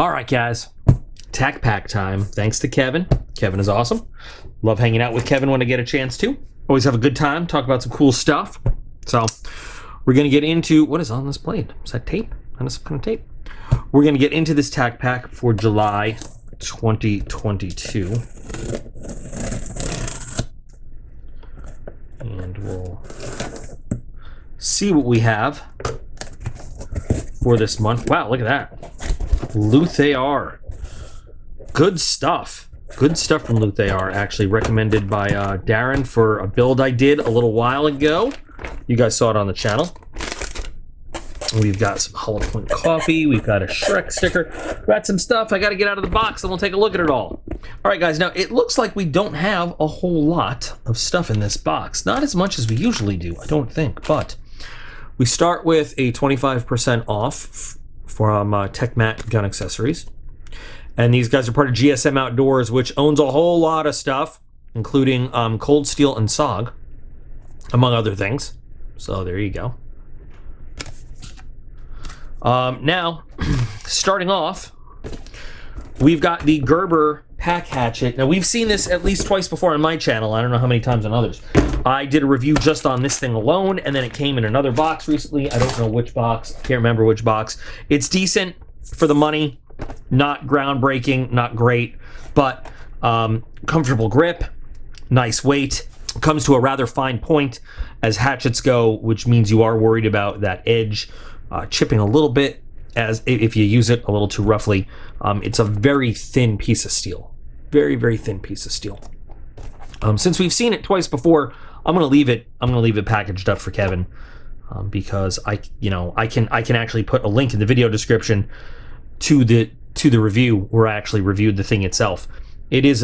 All right, guys. TacPack time. Thanks to Kevin. Kevin is awesome. Love hanging out with Kevin when I get a chance to. Always have a good time. Talk about some cool stuff. So we're going to get into... What is on this plate? Is that tape? That's some kind of tape. We're going to get into this TacPack for July 2022. And we'll see what we have for this month. Wow, look at that. Duluth AR. Good stuff. Good stuff from Duluth AR, actually recommended by Darren for a build I did a little while ago. You guys saw it on the channel. We've got some Hollow Point coffee. We've got a Shrek sticker. We've got some stuff. I got to get out of the box and we'll take a look at it all. All right, guys. Now, it looks like we don't have a whole lot of stuff in this box. Not as much as we usually do, I don't think. But we start with a 25% off from TechMat Gun Accessories. And these guys are part of GSM Outdoors, which owns a whole lot of stuff, including Cold Steel and SOG, among other things. So there you go. Now, starting off, we've got the Gerber pack hatchet. Now, we've seen this at least twice before on my channel. I don't know how many times on others. I did a review just on this thing alone, and then it came in another box recently. I don't know which box. Can't remember which box. It's decent for the money. Not groundbreaking, not great, but comfortable grip, nice weight. Comes to a rather fine point as hatchets go, which means you are worried about that edge chipping a little bit as if you use it a little too roughly. It's a very thin piece of steel. Very, very thin piece of steel. Since we've seen it twice before, I'm gonna leave it packaged up for Kevin because I can actually put a link in the video description to the review where I actually reviewed the thing itself. It's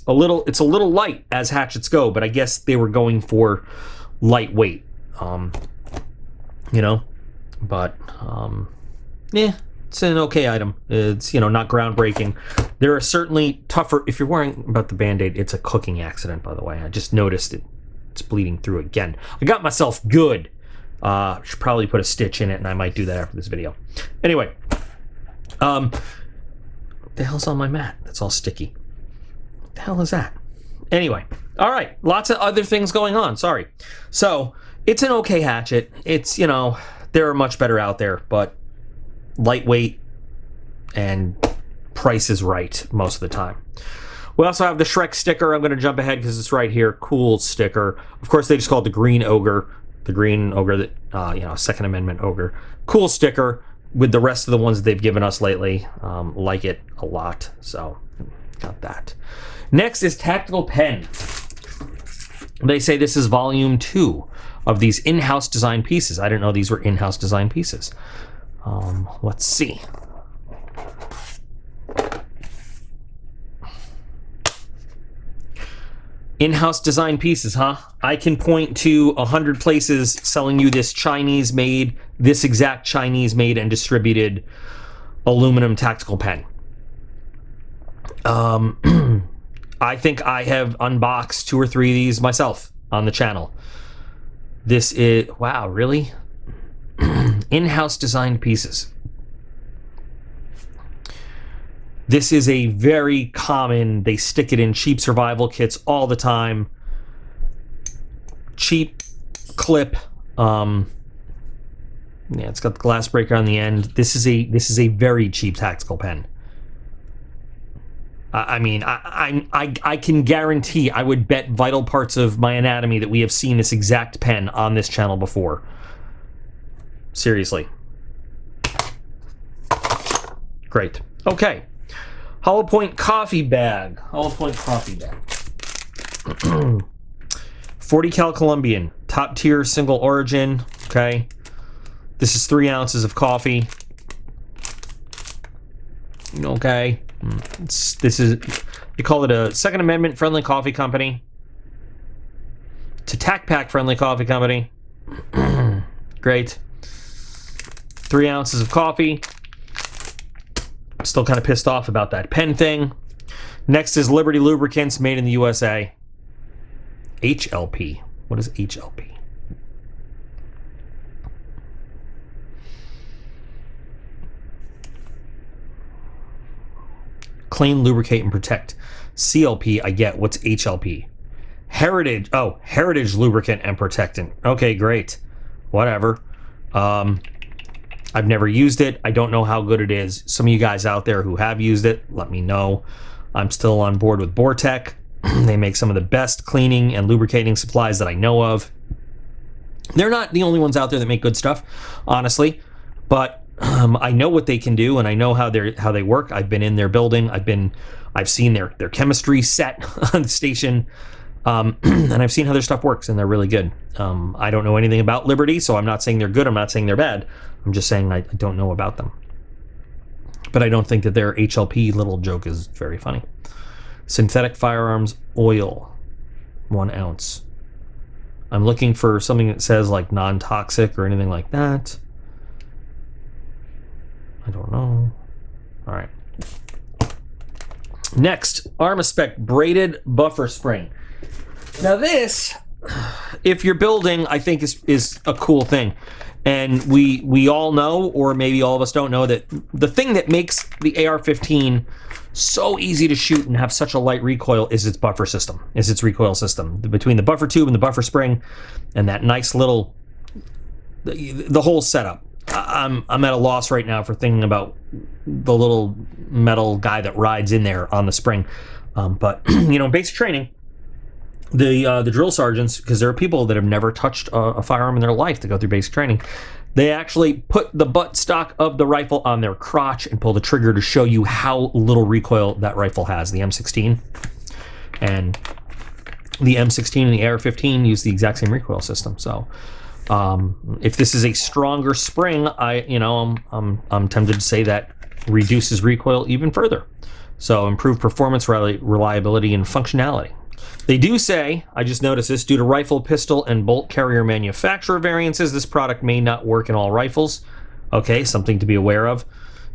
a little light as hatchets go, but I guess they were going for lightweight. But yeah, it's an okay item. It's not groundbreaking. There are certainly tougher. If you're worrying about the Band-Aid, it's a cooking accident, by the way. I just noticed it's bleeding through again. I got myself good. Should probably put a stitch in it, and I might do that after this video. Anyway, what the hell's on my mat? That's all sticky. What the hell is that? Anyway, all right. Lots of other things going on. Sorry. So it's an okay hatchet. It's there are much better out there, but lightweight and price is right most of the time. We also have the Shrek sticker. I'm going to jump ahead because it's right here. Cool sticker. Of course, they just call it the Green Ogre. The Green Ogre, that Second Amendment Ogre. Cool sticker with the rest of the ones that they've given us lately. Like it a lot. So, got that. Next is Tactical Pen. They say this is volume 2 of these in-house design pieces. I didn't know these were in-house design pieces. Let's see. In-house design pieces, huh? I can point to 100 places selling you this exact Chinese-made and distributed aluminum tactical pen. I think I have unboxed 2 or 3 of these myself on the channel. This is, wow, really? In-house designed pieces. This is a very common, they stick it in cheap survival kits all the time. Cheap clip. Yeah, it's got the glass breaker on the end. This is a very cheap tactical pen. I mean, I can guarantee, I would bet vital parts of my anatomy that we have seen this exact pen on this channel before. Seriously. Great. Okay. Hollow Point coffee bag. Hollow Point coffee bag. 40 cal Colombian. Top tier single origin. Okay. This is 3 ounces of coffee. Okay. They call it a Second Amendment friendly coffee company. It's a TacPack friendly coffee company. Great. 3 ounces of coffee. I'm still kind of pissed off about that pen thing. Next is Liberty Lubricants, made in the USA. HLP. What is HLP? clean, lubricate, and protect. CLP, I get. What's HLP? Heritage. Oh, Heritage Lubricant and Protectant. Okay, great. Whatever. I've never used it. I don't know how good it is. Some of you guys out there who have used it, let me know. I'm still on board with Bortec. They make some of the best cleaning and lubricating supplies that I know of. They're not the only ones out there that make good stuff, honestly, but I know what they can do, and I know how they work. I've been in their building. I've seen their chemistry set on the station, and I've seen how their stuff works, and they're really good. I don't know anything about Liberty, so I'm not saying they're good. I'm not saying they're bad. I'm just saying I don't know about them. But I don't think that their HLP little joke is very funny. Synthetic firearms oil, 1 ounce. I'm looking for something that says like non-toxic or anything like that. I don't know. All right. Next, Armaspec braided buffer spring. Now this, if you're building, I think is a cool thing. And we all know, or maybe all of us don't know, that the thing that makes the AR-15 so easy to shoot and have such a light recoil is its buffer system, is its recoil system. Between the buffer tube and the buffer spring and that nice little, the whole setup. I'm at a loss right now for thinking about the little metal guy that rides in there on the spring. But, you know, basic training, the drill sergeants, because there are people that have never touched a firearm in their life to go through basic training, they actually put the buttstock of the rifle on their crotch and pull the trigger to show you how little recoil that rifle has, the M16. And the M16 and the AR-15 use the exact same recoil system. So if this is a stronger spring, I'm tempted to say that reduces recoil even further. So improved performance, reliability, and functionality. They do say, I just noticed this, due to rifle, pistol, and bolt carrier manufacturer variances, this product may not work in all rifles. Okay, something to be aware of.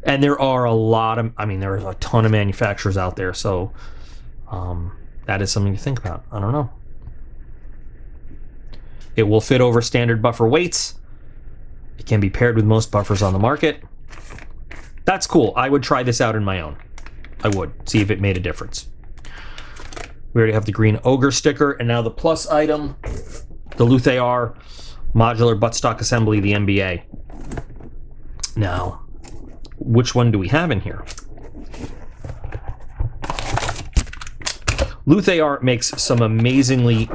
And there are there are a ton of manufacturers out there, so that is something to think about. I don't know. It will fit over standard buffer weights. It can be paired with most buffers on the market. That's cool. I would try this out in my own. I would. See if it made a difference. We already have the green ogre sticker, and now the plus item, Duluth AR, modular buttstock assembly, the MBA. Now, which one do we have in here? Duluth AR makes some amazingly,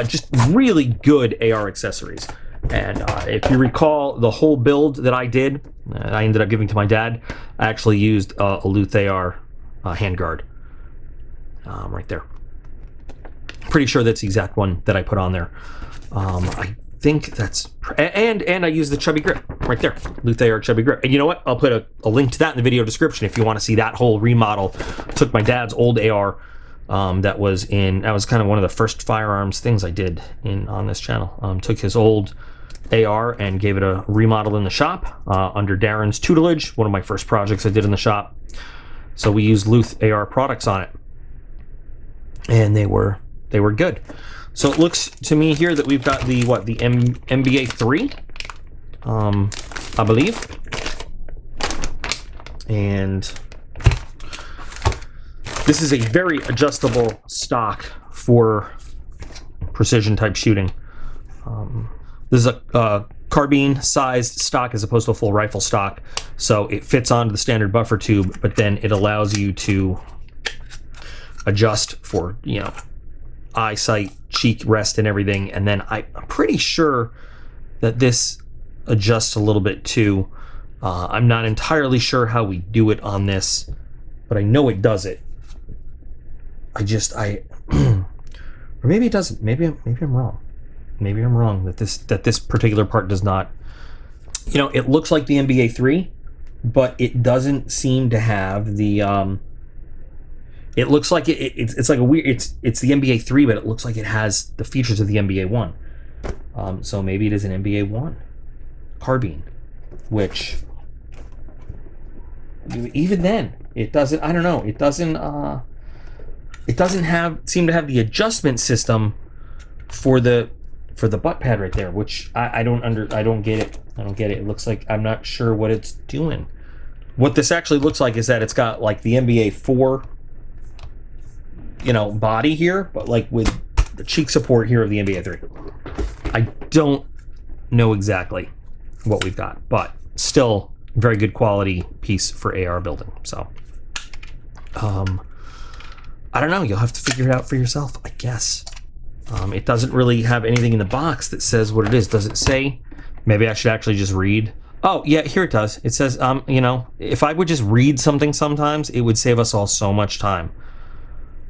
just really good AR accessories. And if you recall the whole build that I did, I ended up giving to my dad, I actually used a Duluth AR handguard right there. Pretty sure that's the exact one that I put on there. I think that's, and I used the chubby grip right there, Duluth AR chubby grip. And you know what? I'll put a link to that in the video description if you want to see that whole remodel. Took my dad's old AR, that was kind of one of the first firearms things I did on this channel. Took his old AR and gave it a remodel in the shop under Darren's tutelage. One of my first projects I did in the shop. So we used Duluth AR products on it, and they were good. So it looks to me here that we've got the MBA 3, I believe, and this is a very adjustable stock for precision type shooting. This is a carbine sized stock as opposed to a full rifle stock, so it fits onto the standard buffer tube, but then it allows you to adjust for, you know, eyesight, cheek rest, and everything. And then I'm pretty sure that this adjusts a little bit too. I'm not entirely sure how we do it on this, but I know it does it. Or maybe it doesn't. Maybe I'm wrong. Maybe I'm wrong that this particular part does not. You know, it looks like the MBA 3, but it doesn't seem to have the. It looks like it's like a weird. It's the MBA 3, but it looks like it has the features of the MBA 1. So maybe it is an MBA 1 carbine, which even then it doesn't. I don't know. It doesn't. It doesn't seem to have the adjustment system for the butt pad right there, which I don't get it. I don't get it. It looks like I'm not sure what it's doing. What this actually looks like is that it's got like the NBA 4, body here, but like with the cheek support here of the NBA 3. I don't know exactly what we've got, but still very good quality piece for AR building. So, I don't know. You'll have to figure it out for yourself, I guess. It doesn't really have anything in the box that says what it is. Does it say? Maybe I should actually just read. Oh, yeah, here it does. It says, if I would just read something sometimes, it would save us all so much time.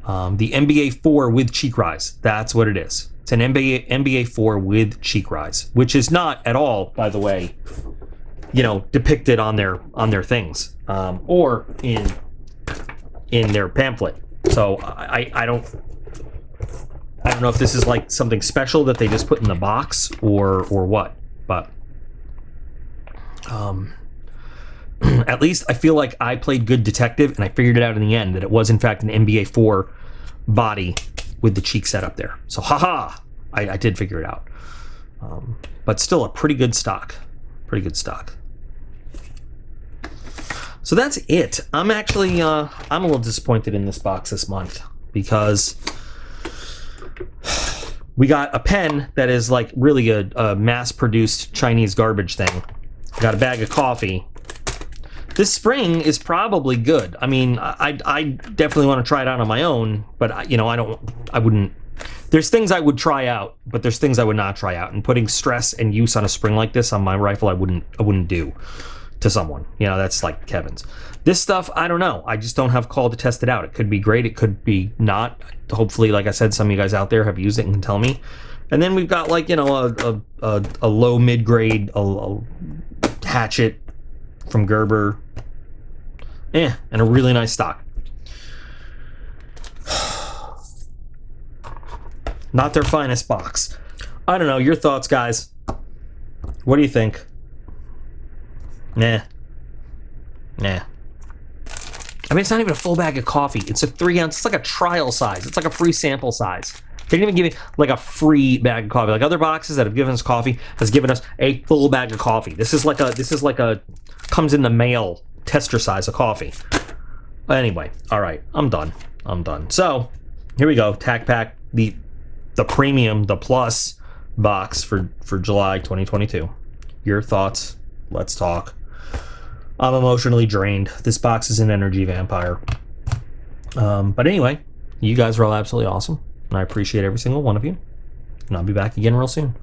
The NBA 4 with cheek rise. That's what it is. It's an NBA 4 with cheek rise, which is not at all, by the way, depicted on their things, or in their pamphlet. So I don't know if this is like something special that they just put in the box or what, but at least I feel like I played good detective and I figured it out in the end that it was in fact an NBA 4 body with the cheek set up there. So haha, I did figure it out. But still a pretty good stock. Pretty good stock. So that's it. I'm actually I'm a little disappointed in this box this month because we got a pen that is like really a mass-produced Chinese garbage thing. We got a bag of coffee. This spring is probably good. I mean, I definitely want to try it out on my own, but I wouldn't. There's things I would try out, but there's things I would not try out. And putting stress and use on a spring like this on my rifle, I wouldn't do to someone. That's like Kevin's. This stuff, I don't know. I just don't have call to test it out. It could be great. It could be not. Hopefully, like I said, some of you guys out there have used it and can tell me. And then we've got like, a low mid-grade a Hatchet from Gerber. And a really nice stock. Not their finest box. I don't know. Your thoughts, guys. What do you think? Nah. I mean, it's not even a full bag of coffee. It's a 3-ounce. It's like a trial size. It's like a free sample size. They didn't even give me like a free bag of coffee. Like other boxes that have given us coffee has given us a full bag of coffee. This is like a comes in the mail tester size of coffee. Anyway, all right, I'm done. So here we go. TacPack, the premium, the plus box for July 2022. Your thoughts? Let's talk. I'm emotionally drained. This box is an energy vampire. But anyway, you guys are all absolutely awesome, and I appreciate every single one of you. And I'll be back again real soon.